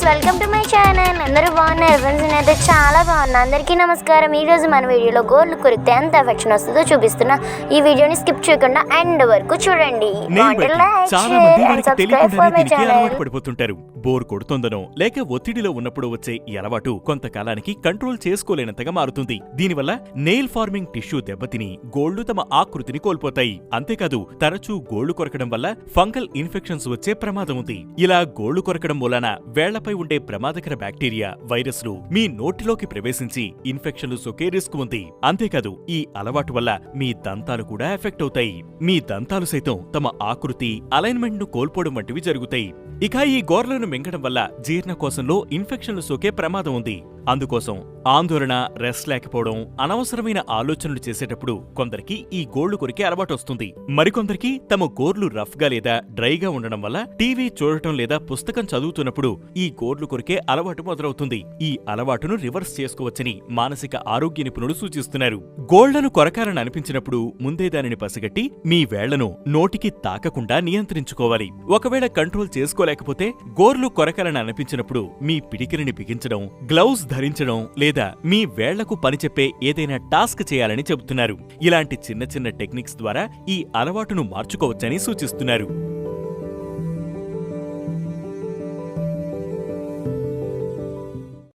Friends, welcome to my channel. అందరూ బాగున్నారు friends? నేనైతే చాలా బాగున్నా. అందరికీ నమస్కారం. ఈరోజు మన వీడియోలో గోర్లు కొరికితే ఎంత ఎఫెక్షన్ వస్తుందో చూపిస్తున్నా. ఈ వీడియోని స్కిప్ చేయకుండా ఎండ్ వరకు చూడండి. చాలా మంది వారికి తెలియకుండానే దీనికి అలవాటు పడిపోతుంటారు. బోర్ కొడుతుందనో లేక ఒత్తిడిలో ఉన్నప్పుడు వచ్చే ఈ అలవాటు కొంతకాలానికి కంట్రోల్ చేసుకోలేనంతగా మారుతుంది. దీనివల్ల నెయిల్ ఫార్మింగ్ టిష్యూ దెబ్బతిని గోళ్లు తమ ఆకృతిని కోల్పోతాయి. అంతేకాదు తరచూ గోళ్లు కొరకడం వల్ల ఫంగల్ ఇన్ఫెక్షన్స్ వచ్చే ప్రమాదం ఉంది. ఇలా గోళ్లు కొరకడం మూలాన వేళ్లపై ఉండే ప్రమాదకర బ్యాక్టీరియా, వైరస్లు మీ నోటిలోకి ప్రవేశించి ఇన్ఫెక్షన్లు సోకే రిస్క్ ఉంది. అంతేకాదు ఈ అలవాటు వల్ల మీ దంతాలు కూడా ఎఫెక్ట్ అవుతాయి. మీ దంతాలు సైతం తమ ఆకృతి, అలైన్మెంట్ ను కోల్పోవడం వంటివి జరుగుతాయి. ఇక ఈ గోర్లను మింగడం వల్ల జీర్ణకోశంలో ఇన్ఫెక్షన్లు సోకే ప్రమాదం ఉంది. అందుకోసం ఆందోళన, రెస్ట్ లేకపోవడం, అనవసరమైన ఆలోచనలు చేసేటప్పుడు కొందరికి ఈ గోళ్లు కొరికే అలవాటు వస్తుంది. మరికొందరికి తమ గోర్లు రఫ్ గా లేదా డ్రైగా ఉండడం వల్ల టీవీ చూడటం లేదా పుస్తకం చదువుతున్నప్పుడు ఈ గోర్లు కొరికే అలవాటు మొదలవుతుంది. ఈ అలవాటును రివర్స్ చేసుకోవచ్చని మానసిక ఆరోగ్య నిపుణులు సూచిస్తున్నారు. గోళ్లను కొరకాలని అనిపించినప్పుడు ముందే దానిని పసిగట్టి మీ వేళ్లను నోటికి తాకకుండా నియంత్రించుకోవాలి. ఒకవేళ కంట్రోల్ చేసుకోలేకపోతే గోర్లు కొరకాలని అనిపించినప్పుడు మీ పిడికిలిని బిగించడం, గ్లౌస్ ధరించడం లేదా మీ వేళ్లకు పనిచెప్పే ఏదైనా టాస్క్ చేయాలని చెబుతున్నారు. ఇలాంటి చిన్న చిన్న టెక్నిక్స్ ద్వారా ఈ అలవాటును మార్చుకోవచ్చని సూచిస్తున్నారు.